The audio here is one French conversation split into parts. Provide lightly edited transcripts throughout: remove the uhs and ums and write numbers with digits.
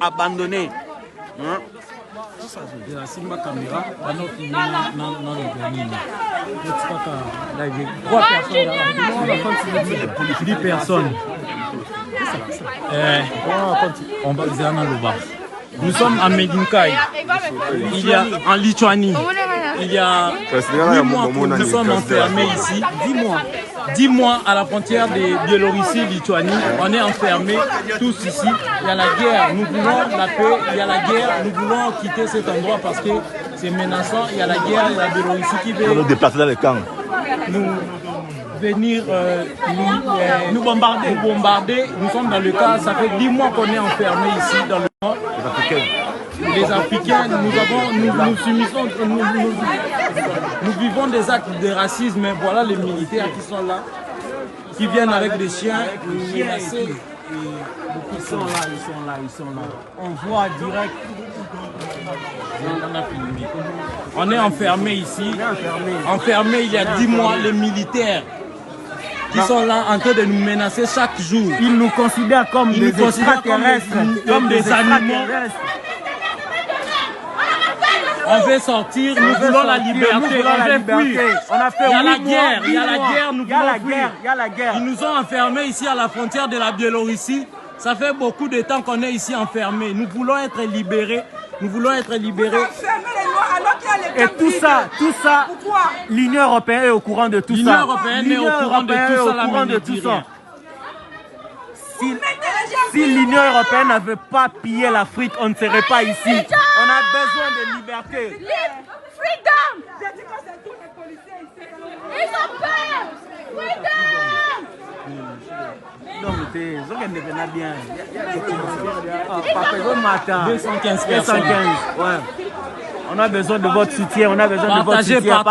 abandonné. Hein? La Simba caméra, non, 10 personnes. On va dire le bar. Nous sommes à Medinkai. Il y a en Lituanie. Il y a 8 mois que nous sommes enfermés ici. 10 mois à la frontière de Biélorussie, Lituanie. On est enfermés tous ici. Il y a la guerre. Nous voulons la paix. Il y a la guerre. Nous voulons quitter cet endroit parce que c'est menaçant. Il y a la guerre. Il y a la Biélorussie qui veut nous déplacer dans les camps. Venir nous bombarder. Nous sommes dans le cas, ça fait 10 mois qu'on est enfermés ici dans le nord. Les Africains, nous subissons, nous vivons des actes de racisme. Voilà les militaires qui sont là, qui viennent avec des chiens, menacés. Ils sont là. On voit direct. On est enfermés ici. Enfermés il y a 10 mois, les militaires qui sont là en train de nous menacer chaque jour. Ils nous considèrent comme des extraterrestres, comme des animaux. On veut sortir, nous voulons la liberté, on veut fuir. Il y a la guerre, nous voulons fuir. Ils nous ont enfermés ici à la frontière de la Biélorussie. Ça fait beaucoup de temps qu'on est ici enfermés. Nous voulons être libérés. Et tout ça, l'Union européenne est au courant de tout ça. L'Union européenne est au courant de tout ça. Si l'Union européenne n'avait pas pillé l'Afrique, on ne serait pas ici. On a besoin de liberté. Freedom! J'ai dit que c'est tous les policiers ici. Ils ont peur! Freedom! Non, mais c'est bien. 215 personnes. Ouais. On a besoin de votre soutien. On a besoin de votre soutien.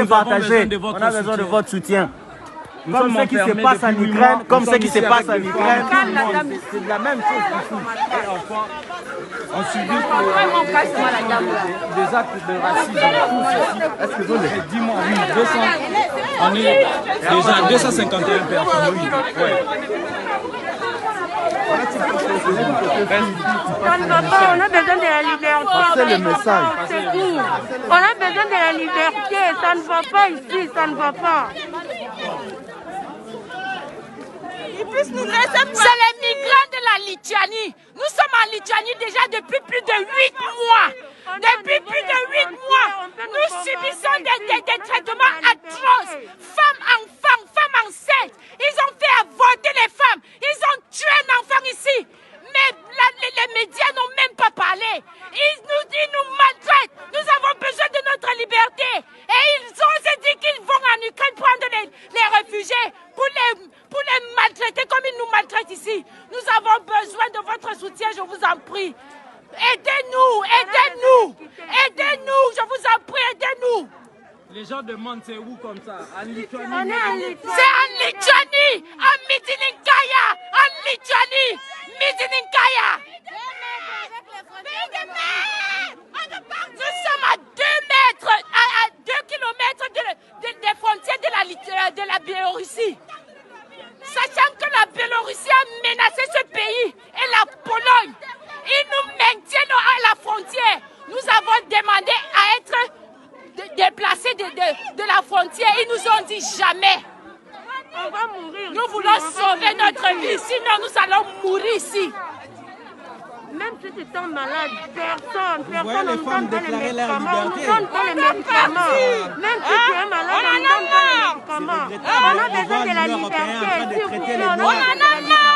Partagez. On a besoin de votre soutien. Comme ce qui se passe en Ukraine, c'est de la même chose ici. Et enfin, on subit des actes de racisme. Est-ce que vous les 10 mois, oui, 200. On est déjà 251 personnes. Oui. Ouais. Ça ne va pas, on a besoin de la liberté. C'est le message. On a besoin de la liberté, ça ne va pas ici, ça ne va pas. C'est les migrants de la Lituanie. Nous sommes en Lituanie déjà depuis plus de 8 mois. Depuis plus de 8 mois, nous subissons des traitements atroces. Femmes enceintes. Ils ont fait avorter les femmes. Ils ont tué un enfant ici. Mais les médias n'ont même pas parlé. Ils nous maltraitent. Nous avons besoin de notre liberté. Et ils ont dit qu'ils vont en Ukraine prendre les réfugiés pour les maltraiter comme ils nous maltraitent ici. Nous avons besoin de votre soutien, je vous en prie. Aidez-nous, je vous en prie, aidez-nous. Les gens demandent c'est où comme ça? En Lituanie. C'est en Lituanie, en Midininkaya, en Lituanie, Midininkaya. Nous sommes à 2 mètres, à 2 kilomètres des frontières de la Biélorussie. Sachant que la Biélorussie a menacé ce pays et la Pologne. Ils nous maintiennent à la frontière. Nous avons demandé à être déplacés de la frontière. Ils nous ont dit jamais. On va mourir. Nous voulons sauver notre vie, sinon nous allons mourir ici. Même si tu tombes malade, personne ne donne pas les médicaments. On ne donne pas les médicaments. Même si tu es malade, on ne donne pas les médicaments. On a besoin de la liberté. S'il vous plaît, on a besoin de la liberté.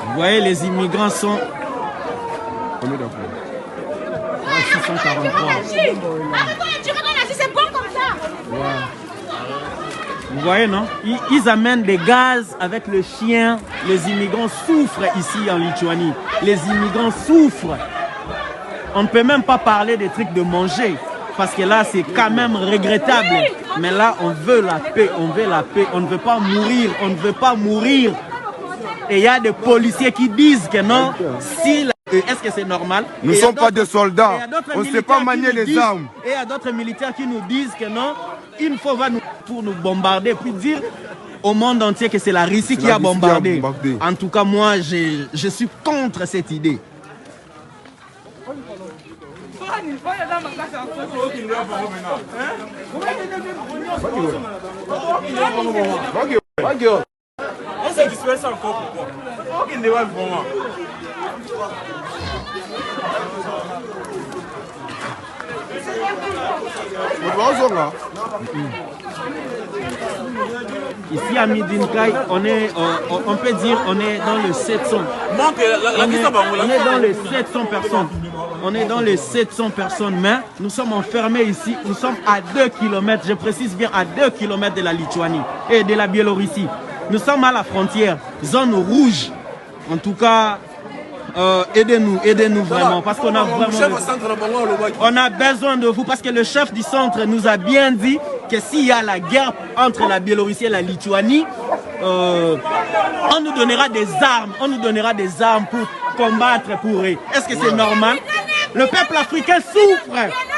Vous voyez, les immigrants sont... Combien d'enfants? 643. C'est bon comme ça. Vous voyez, non? Ils amènent des gaz avec le chien. Les immigrants souffrent ici en Lituanie. Les immigrants souffrent. On ne peut même pas parler des trucs de manger. Parce que là, c'est quand même regrettable. Mais là, on veut la paix. On veut la paix. On ne veut pas mourir. On ne veut pas mourir Et il y a des policiers qui disent que non, si est-ce que c'est normal? Nous ne sommes pas des soldats, on ne sait pas manier les armes. Et il y a d'autres militaires qui nous disent que non, une fois pour nous bombarder, puis dire au monde entier que c'est la Russie qui a bombardé. En tout cas, moi, je suis contre cette idée. On s'est dispersé encore pourquoi? Il ne va pas vraiment. Ici à Midinkai, on peut dire on est dans le 700. On est dans les 700 personnes. On est dans les 700 personnes, mais nous sommes enfermés ici. Nous sommes à 2 km, je précise bien à 2 km de la Lituanie et de la Biélorussie. Nous sommes à la frontière, zone rouge. En tout cas, aidez-nous vraiment, parce qu'on a vraiment on a besoin de vous, parce que le chef du centre nous a bien dit que s'il y a la guerre entre la Biélorussie et la Lituanie, on nous donnera des armes pour combattre pour eux. Est-ce que c'est normal? Le peuple africain souffre.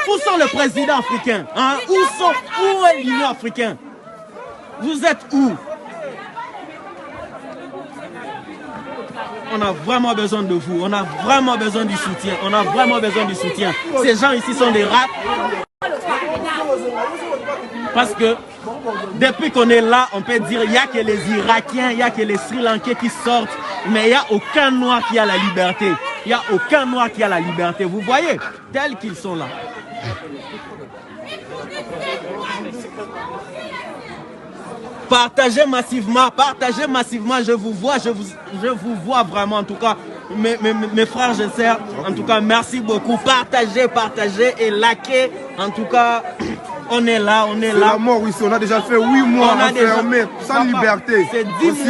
Où sont le président africain, hein? Où est l'Union africaine? Vous êtes où? On a vraiment besoin de vous, on a vraiment besoin du soutien, on a vraiment besoin du soutien. Ces gens ici sont des rats. Parce que depuis qu'on est là, on peut dire qu'il n'y a que les Irakiens, il n'y a que les Sri Lankais qui sortent, mais il n'y a aucun noir qui a la liberté. Il n'y a aucun noir qui a la liberté. Vous voyez, tels qu'ils sont là. Partagez massivement, je vous vois vraiment, en tout cas, mes frères et sœurs, en tout cas, merci beaucoup. Partagez et likez, en tout cas, on est là. C'est la mort ici, on a déjà fait 8 mois enfermés, sans liberté. C'est 10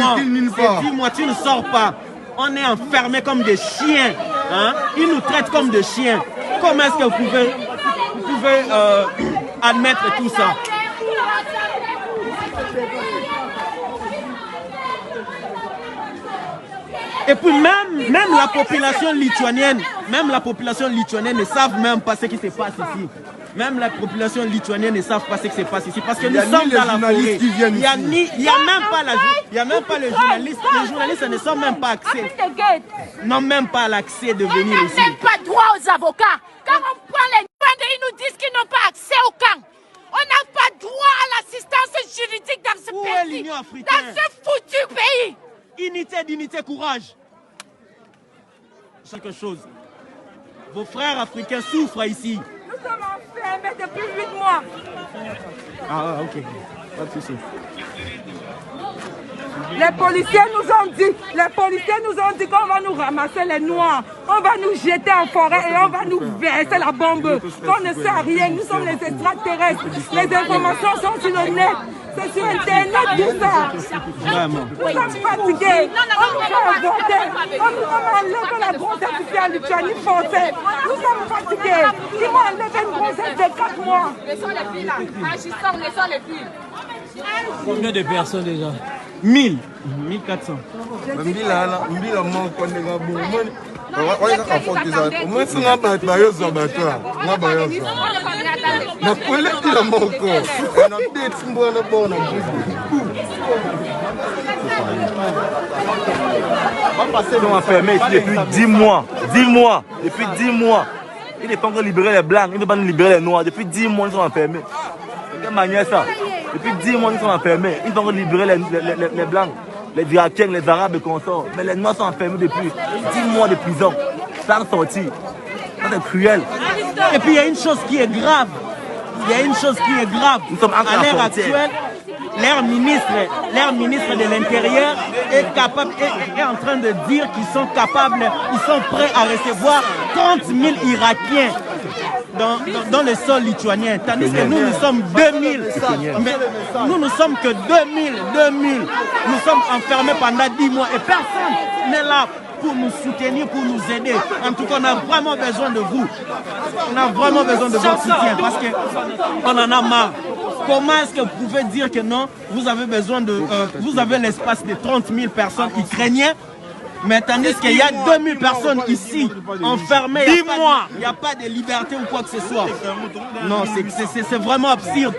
mois, tu ne sors pas. On est enfermés comme des chiens, hein? Ils nous traitent comme des chiens. Comment est-ce que vous pouvez admettre tout ça? Et puis même la population lituanienne ne savent même pas ce qui se passe ici. Même la population lituanienne ne savent pas ce qui se passe ici. Parce que nous sommes dans la forêt. Il n'y a même pas les journalistes. Les journalistes ne sont même pas accès. N'ont même pas l'accès de venir ici. On n'a même pas droit aux avocats. Quand on prend les Rwandais, ils nous disent qu'ils n'ont pas accès au camp. On n'a pas droit à l'assistance juridique dans ce pays. Dans ce foutu pays. Unité, dignité, courage. Quelque chose. Vos frères africains souffrent ici. Nous sommes enfermés depuis 8 mois. Ah, ok. Pas de souci. Les policiers nous ont dit qu'on va nous ramasser les noirs, on va nous jeter en forêt et on va nous verser la bombe. On ne sait rien, nous sommes les extraterrestres. Les informations sont sur le net. C'est sur Internet tout ça. Vraiment. Nous sommes fatigués. On nous fait voter. On nous a enlevé la grossesse ici en Lituanie française. Nous sommes fatigués. Ils m'ont enlevé une grossesse de 4 mois. Laissons les filles là. Laissons les filles. Combien de personnes déjà? 1000. 1400. Ils sont enfermés ici depuis 10 mois. 10 mois. Depuis 10 mois. Ils ne peuvent pas libérer les blancs, ils ne peuvent pas libérer les noirs. Depuis 10 mois, ils sont enfermés. De quelle manière ça? Depuis 10 mois, ils sont enfermés. Ils ne peuvent pas libérer les blancs, les Irakiens, les Arabes et consorts. Mais les noirs sont enfermés depuis 10 mois de prison. Sans sortir. Ça, c'est cruel. Et puis il y a une chose qui est grave. Nous sommes à l'heure actuelle, leur ministre de l'Intérieur est en train de dire qu'ils sont capables, ils sont prêts à recevoir 30 000 Irakiens dans le sol lituanien. Tandis que nous sommes 2000. Mais nous ne sommes que 2000. Nous sommes enfermés pendant 10 mois et personne n'est là pour nous soutenir, pour nous aider. En tout cas, on a vraiment besoin de vous. On a vraiment besoin de votre soutien parce qu'on en a marre. Comment est-ce que vous pouvez dire que non, vous avez besoin de... vous avez l'espace de 30 000 personnes ukrainiennes, mais tandis qu'il y a 2000 personnes ici, enfermées, il n'y a pas de liberté ou quoi que ce soit. Non, c'est vraiment absurde.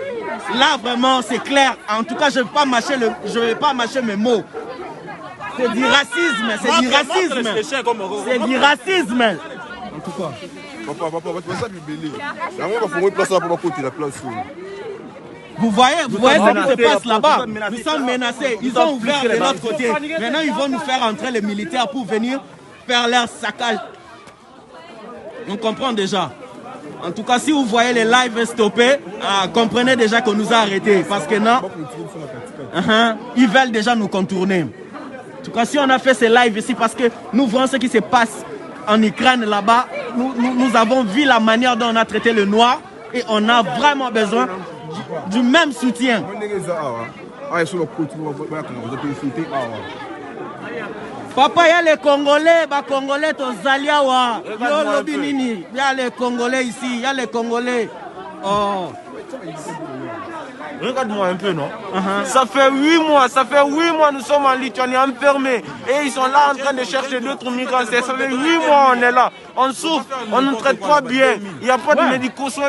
Là, vraiment, c'est clair. En tout cas, je ne vais pas mâcher mes mots. C'est du racisme, c'est du racisme. C'est du racisme. En tout cas. Papa, ça vous voyez ce qui se passe là-bas. Nous sommes menacés. Ils ont ouvert de l'autre côté. Maintenant, ils vont nous faire entrer les militaires pour venir faire leur saccage. On comprend déjà. En tout cas, si vous voyez les lives stoppés, comprenez déjà qu'on nous a arrêtés. Parce que non, ils veulent déjà nous contourner. En tout cas, si on a fait ces lives ici, parce que nous voyons ce qui se passe en Ukraine là-bas, nous avons vu la manière dont on a traité le noir et on a vraiment besoin du même soutien. Papa, il y a les Congolais, Congolais, Tozaliawa, il y a les Congolais ici, il y a les Congolais. Oh. Regarde-moi un peu, non? Ça fait 8 mois, nous sommes en Lituanie enfermés. Et ils sont là en train de chercher d'autres migrants. Ça fait 8 mois, on est là. On souffre, on ne nous traite pas bien. Il n'y a pas de médicaux soins.